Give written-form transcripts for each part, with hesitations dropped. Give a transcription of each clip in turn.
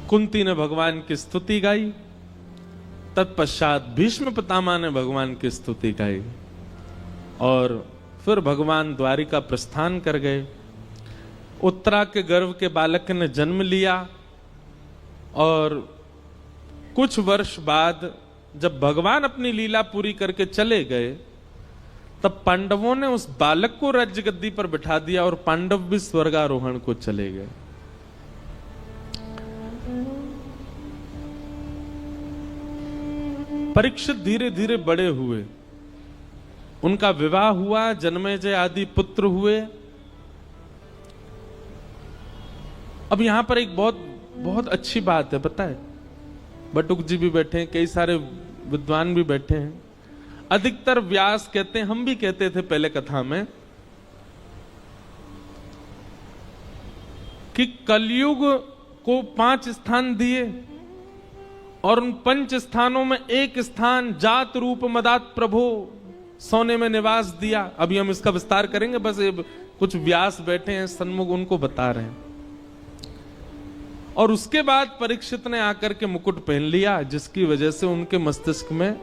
कुंती ने भगवान की स्तुति गाई, तत्पश्चात भीष्म पितामह ने भगवान की स्तुति गाई और फिर भगवान द्वारिका प्रस्थान कर गए। उत्तरा के गर्भ के बालक ने जन्म लिया और कुछ वर्ष बाद जब भगवान अपनी लीला पूरी करके चले गए तब पांडवों ने उस बालक को राज्य गद्दी पर बिठा दिया और पांडव भी स्वर्गारोहण को चले गए। परीक्षित धीरे धीरे बड़े हुए, उनका विवाह हुआ, जन्मेजय आदि पुत्र हुए। अब यहां पर एक बहुत अच्छी बात है, पता है, बटुक जी भी बैठे हैं, कई सारे विद्वान भी बैठे हैं। अधिकतर व्यास कहते हैं, हम भी कहते थे पहले कथा में, कि कलयुग को 5 स्थान दिए और उन 5 स्थानों में एक स्थान जात रूप मदात प्रभो सोने में निवास दिया। अभी हम इसका विस्तार करेंगे, बस ये कुछ व्यास बैठे हैं सन्मुख, उनको बता रहे हैं। और उसके बाद परीक्षित ने आकर के मुकुट पहन लिया, जिसकी वजह से उनके मस्तिष्क में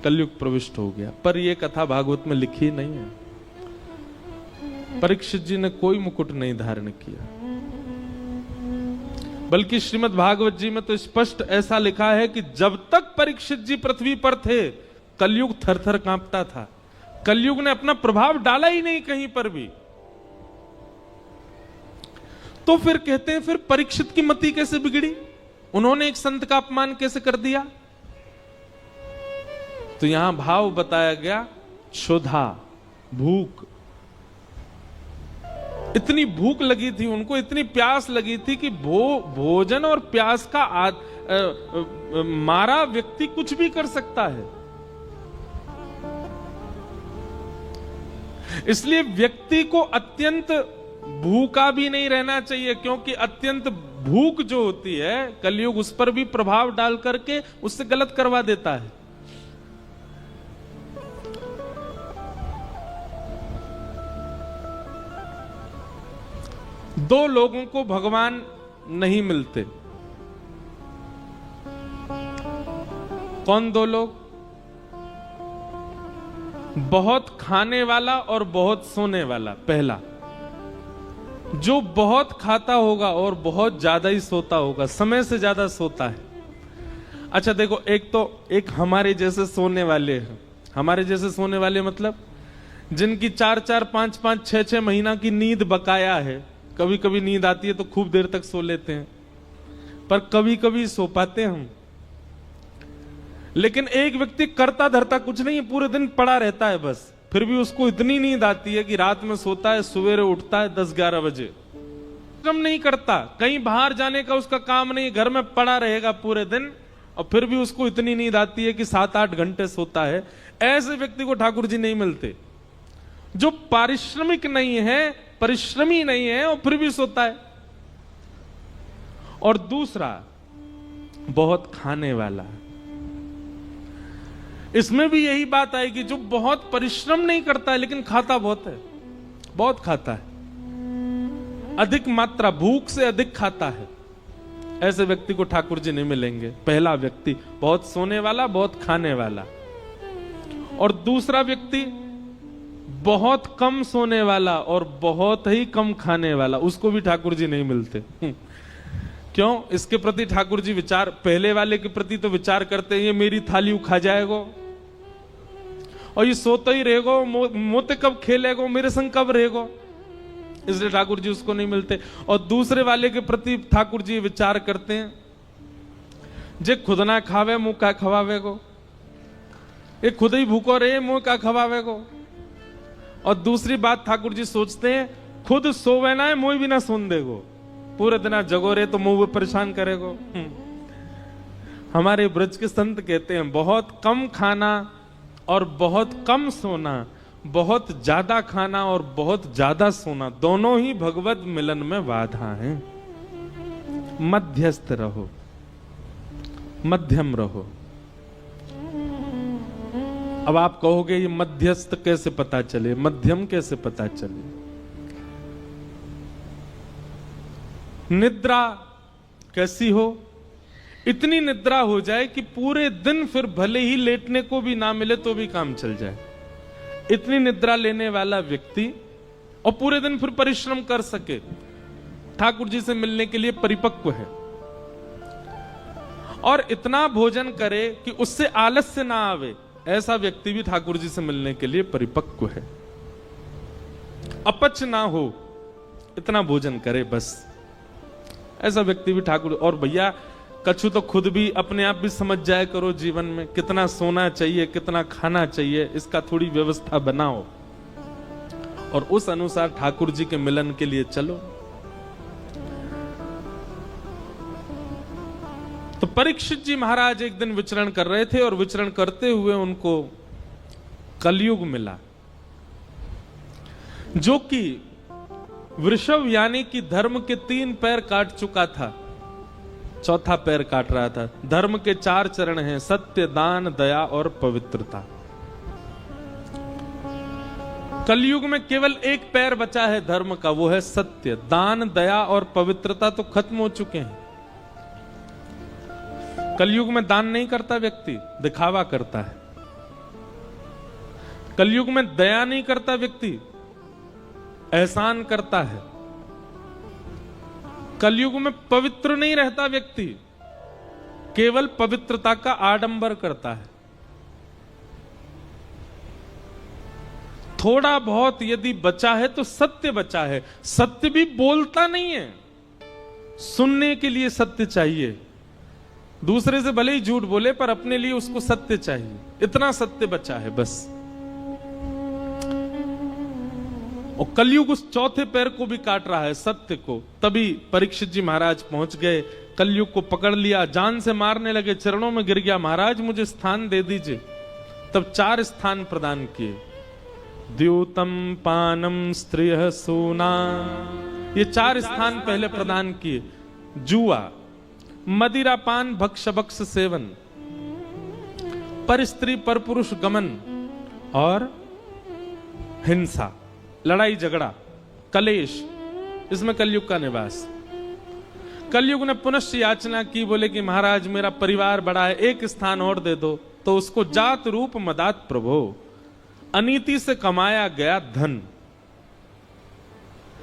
कलयुग प्रविष्ट हो गया। पर यह कथा भागवत में लिखी नहीं है। परीक्षित जी ने कोई मुकुट नहीं धारण किया, बल्कि श्रीमद् भागवत जी में तो स्पष्ट ऐसा लिखा है कि जब तक परीक्षित जी पृथ्वी पर थे कलयुग थर-थर कांपता था। कलयुग ने अपना प्रभाव डाला ही नहीं कहीं पर भी। तो फिर कहते हैं, फिर परीक्षित की मति कैसे बिगड़ी, उन्होंने एक संत का अपमान कैसे कर दिया। तो यहां भाव बताया गया, क्षुधा, भूख। इतनी भूख लगी थी उनको, इतनी प्यास लगी थी कि भोजन और प्यास का मारा व्यक्ति कुछ भी कर सकता है। इसलिए व्यक्ति को अत्यंत भूखा भी नहीं रहना चाहिए, क्योंकि अत्यंत भूख जो होती है कलयुग उस पर भी प्रभाव डाल करके उससे गलत करवा देता है। दो लोगों को भगवान नहीं मिलते। कौन दो लोग? बहुत खाने वाला और बहुत सोने वाला। पहला, जो बहुत खाता होगा और बहुत ज्यादा ही सोता होगा, समय से ज्यादा सोता है। अच्छा देखो, एक हमारे जैसे सोने वाले हैं। हमारे जैसे सोने वाले मतलब जिनकी 4-4, 5-5, 6-6 महीना की नींद बकाया है। कभी कभी नींद आती है तो खूब देर तक सो लेते हैं, पर कभी कभी सो पाते हैं हम। लेकिन एक व्यक्ति करता धरता कुछ नहीं, पूरे दिन पड़ा रहता है बस, फिर भी उसको इतनी नींद आती है कि रात में सोता है, सवेरे उठता है 10-11 बजे। काम नहीं करता, कहीं बाहर जाने का उसका काम नहीं, घर में पड़ा रहेगा पूरे दिन, और फिर भी उसको इतनी नींद आती है कि 7-8 घंटे सोता है। ऐसे व्यक्ति को ठाकुर जी नहीं मिलते, जो पारिश्रमिक नहीं है, परिश्रमी नहीं है और फिर भी सोता है। और दूसरा, बहुत खाने वाला। इसमें भी यही बात आएगी, जो बहुत परिश्रम नहीं करता है लेकिन खाता बहुत है, बहुत खाता है, अधिक मात्रा, भूख से अधिक खाता है। ऐसे व्यक्ति को ठाकुर जी नहीं मिलेंगे। पहला व्यक्ति बहुत सोने वाला, बहुत खाने वाला। और दूसरा व्यक्ति बहुत कम सोने वाला और बहुत ही कम खाने वाला, उसको भी ठाकुर जी नहीं मिलते। क्यों? इसके प्रति ठाकुर जी विचार, पहले वाले के प्रति तो विचार करते हैं, ये मेरी थाली उखा जाएगो और ये सोता ही रहेगो, मोते कब खेलेगो, मेरे संग कब रहेगो, इसलिए ठाकुर जी उसको नहीं मिलते। और दूसरे वाले के प्रति ठाकुर जी विचार करते हैं, जे खुद ना खावे मुंह का खवावेगो, ये खुद ही भूखो रहे मुंह का खवावेगो। और दूसरी बात ठाकुर जी सोचते हैं, खुद सोवे ना है मुंह भी ना सुन देगो, पूरे दिन जगो रहे तो मुंह परेशान करेगो। हमारे ब्रज के संत कहते हैं, बहुत कम खाना और बहुत कम सोना, बहुत ज्यादा खाना और बहुत ज्यादा सोना, दोनों ही भगवत मिलन में बाधा हैं। मध्यस्थ रहो, मध्यम रहो। अब आप कहोगे ये मध्यस्थ कैसे पता चले, मध्यम कैसे पता चले? निद्रा कैसी हो? इतनी निद्रा हो जाए कि पूरे दिन फिर भले ही लेटने को भी ना मिले तो भी काम चल जाए। इतनी निद्रा लेने वाला व्यक्ति और पूरे दिन फिर परिश्रम कर सके, ठाकुर जी से मिलने के लिए परिपक्व है। और इतना भोजन करे कि उससे आलस्य ना आवे, ऐसा व्यक्ति भी ठाकुर जी से मिलने के लिए परिपक्व है। अपच ना हो, इतना भोजन करे बस, ऐसा व्यक्ति भी ठाकुर। और भैया कछु तो खुद भी अपने आप भी समझ जाया करो, जीवन में कितना सोना चाहिए, कितना खाना चाहिए, इसका थोड़ी व्यवस्था बनाओ और उस अनुसार ठाकुर जी के मिलन के लिए चलो। तो परीक्षित जी महाराज एक दिन विचरण कर रहे थे और विचरण करते हुए उनको कलयुग मिला, जो कि वृषभ यानी कि धर्म के 3 पैर काट चुका था, चौथा पैर काट रहा था। धर्म के 4 चरण हैं, सत्य, दान, दया और पवित्रता। कलयुग में केवल एक पैर बचा है धर्म का, वो है सत्य। दान, दया और पवित्रता तो खत्म हो चुके हैं। कलयुग में दान नहीं करता व्यक्ति, दिखावा करता है। कलयुग में दया नहीं करता व्यक्ति, एहसान करता है। कलयुग में पवित्र नहीं रहता व्यक्ति, केवल पवित्रता का आडंबर करता है। थोड़ा बहुत यदि बचा है तो सत्य बचा है। सत्य भी बोलता नहीं है, सुनने के लिए सत्य चाहिए। दूसरे से भले ही झूठ बोले पर अपने लिए उसको सत्य चाहिए, इतना सत्य बचा है बस। और कलयुग उस चौथे पैर को भी काट रहा है, सत्य को। तभी परीक्षित जी महाराज पहुंच गए, कलयुग को पकड़ लिया, जान से मारने लगे, चरणों में गिर गया, महाराज मुझे स्थान दे दीजिए। तब 4 स्थान प्रदान किए, द्यूतम, पानम, स्त्रिय, सोना, ये 4 स्थान पहले प्रदान किए। जुआ, मदिरा पान, भक्ष भक्ष सेवन, पर स्त्री पर पुरुष गमन और हिंसा, लड़ाई झगड़ा, कलेश, इसमें कलयुग का निवास। कलयुग ने पुनश्च याचना की, बोले कि महाराज मेरा परिवार बड़ा है, एक स्थान और दे दो। तो उसको जात रूप मदात प्रभो, अनीति से कमाया गया धन,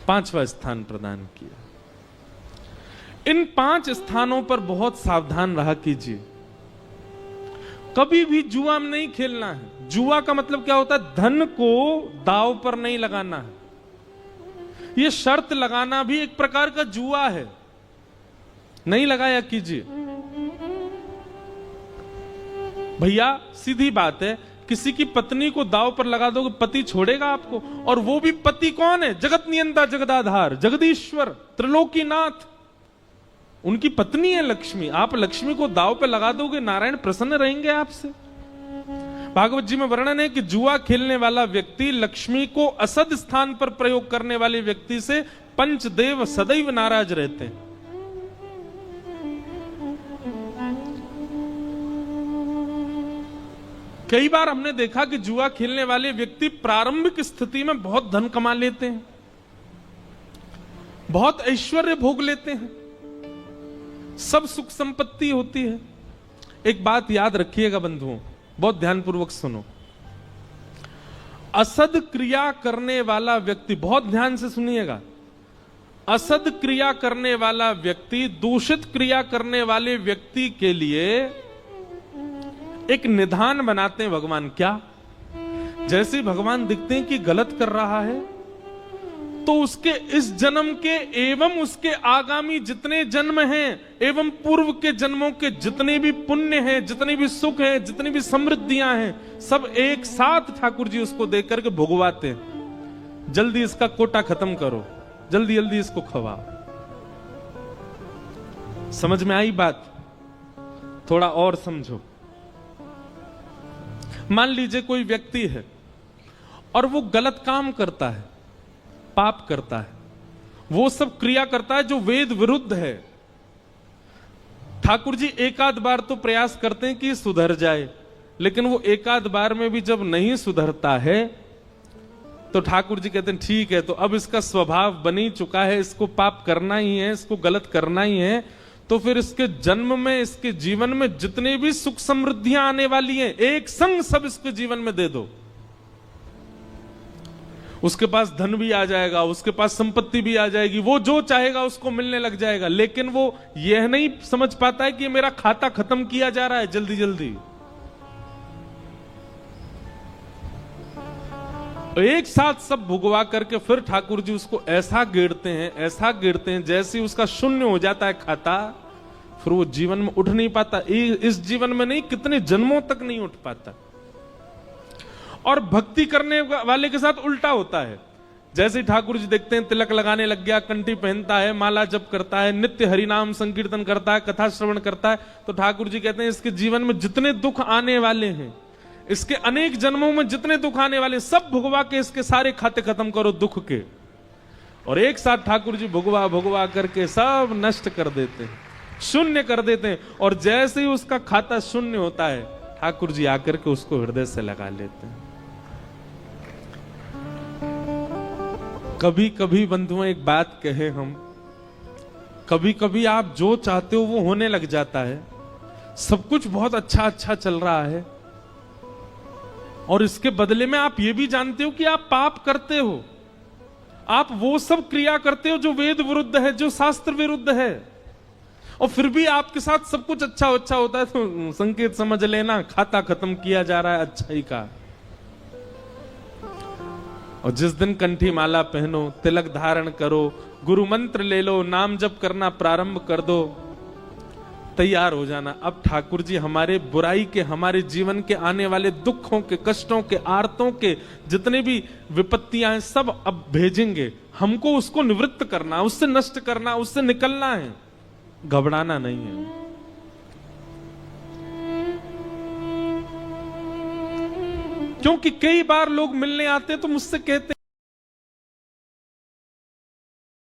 5वां स्थान प्रदान किया। इन 5 स्थानों पर बहुत सावधान रहा कीजिए। कभी भी जुआ में नहीं खेलना है। जुआ का मतलब क्या होता है? धन को दांव पर नहीं लगाना है। यह शर्त लगाना भी एक प्रकार का जुआ है, नहीं लगाया कीजिए। भैया सीधी बात है, किसी की पत्नी को दांव पर लगा दोगे, पति छोड़ेगा आपको? और वो भी पति कौन है? जगत नियंता, जगदाधार, जगदीश्वर, त्रिलोकीनाथ, उनकी पत्नी है लक्ष्मी। आप लक्ष्मी को दांव पे लगा दोगे, नारायण प्रसन्न रहेंगे आपसे। भागवत जी में वर्णन है कि जुआ खेलने वाला व्यक्ति लक्ष्मी को असद स्थान पर प्रयोग करने वाले व्यक्ति से पंचदेव सदैव नाराज रहते हैं। कई बार हमने देखा कि जुआ खेलने वाले व्यक्ति प्रारंभिक स्थिति में बहुत धन कमा लेते हैं, बहुत ऐश्वर्य भोग लेते हैं, सब सुख संपत्ति होती है। एक बात याद रखिएगा बंधुओं, बहुत ध्यानपूर्वक सुनो। असद क्रिया करने वाला व्यक्ति, बहुत ध्यान से सुनिएगा, असद क्रिया करने वाला व्यक्ति दूषित क्रिया करने वाले व्यक्ति के लिए एक निधान बनाते हैं भगवान। क्या? जैसे भगवान दिखते हैं कि गलत कर रहा है, तो उसके इस जन्म के एवं उसके आगामी जितने जन्म हैं एवं पूर्व के जन्मों के जितने भी पुण्य हैं, जितने भी सुख हैं, जितनी भी समृद्धियां हैं, सब एक साथ ठाकुर जी उसको देख करके भुगवाते हैं। जल्दी इसका कोटा खत्म करो, जल्दी जल्दी इसको खवाओ। समझ में आई बात? थोड़ा और समझो। मान लीजिए कोई व्यक्ति है और वो गलत काम करता है, पाप करता है, वो सब क्रिया करता है जो वेद विरुद्ध है। ठाकुर जी एकाध बार तो प्रयास करते हैं कि सुधर जाए, लेकिन वो एकाध बार में भी जब नहीं सुधरता है तो ठाकुर जी कहते हैं ठीक है, तो अब इसका स्वभाव बन ही चुका है, इसको पाप करना ही है, इसको गलत करना ही है, तो फिर इसके जन्म में, इसके जीवन में जितने भी सुख समृद्धियां आने वाली हैं, एक संग सब इसके जीवन में दे दो। उसके पास धन भी आ जाएगा, उसके पास संपत्ति भी आ जाएगी, वो जो चाहेगा उसको मिलने लग जाएगा, लेकिन वो यह नहीं समझ पाता है कि मेरा खाता खत्म किया जा रहा है जल्दी जल्दी। एक साथ सब भुगवा करके फिर ठाकुर जी उसको ऐसा गिरते हैं, ऐसा गिरते हैं, जैसे उसका शून्य हो जाता है खाता, फिर वो जीवन में उठ नहीं पाता। इस जीवन में नहीं, कितने जन्मों तक नहीं उठ पाता। और भक्ति करने वाले के साथ उल्टा होता है। जैसे ठाकुर जी देखते हैं तिलक लगाने लग गया, कंठी पहनता है, माला जप करता है, नित्य हरिनाम संकीर्तन करता है, कथा श्रवण करता है, तो ठाकुर जी कहते हैं इसके जीवन में जितने दुख आने वाले हैं, इसके अनेक जन्मों में जितने दुख आने वाले, सब भुगवा के इसके सारे खाते खत्म करो दुख के। और एक साथ ठाकुर जी भुगवा भुगवा करके सब नष्ट कर देते हैं, शून्य कर देते हैं। और जैसे ही उसका खाता शून्य होता है, ठाकुर जी आकर के उसको हृदय से लगा लेते हैं। कभी कभी बंधुओं एक बात कहे हम, कभी कभी आप जो चाहते हो वो होने लग जाता है, सब कुछ बहुत अच्छा अच्छा चल रहा है, और इसके बदले में आप ये भी जानते हो कि आप पाप करते हो, आप वो सब क्रिया करते हो जो वेद विरुद्ध है, जो शास्त्र विरुद्ध है, और फिर भी आपके साथ सब कुछ अच्छा अच्छा होता है, तो संकेत समझ लेना खाता खत्म किया जा रहा है अच्छाई का। और जिस दिन कंठी माला पहनो, तिलक धारण करो, गुरु मंत्र ले लो, नाम जप करना प्रारंभ कर दो, तैयार हो जाना। अब ठाकुर जी हमारे बुराई के, हमारे जीवन के आने वाले दुखों के, कष्टों के, आर्तों के जितने भी विपत्तियां हैं, सब अब भेजेंगे। हमको उसको निवृत्त करना, उससे नष्ट करना, उससे निकलना है, घबराना नहीं है। क्योंकि कई बार लोग मिलने आते तो मुझसे कहते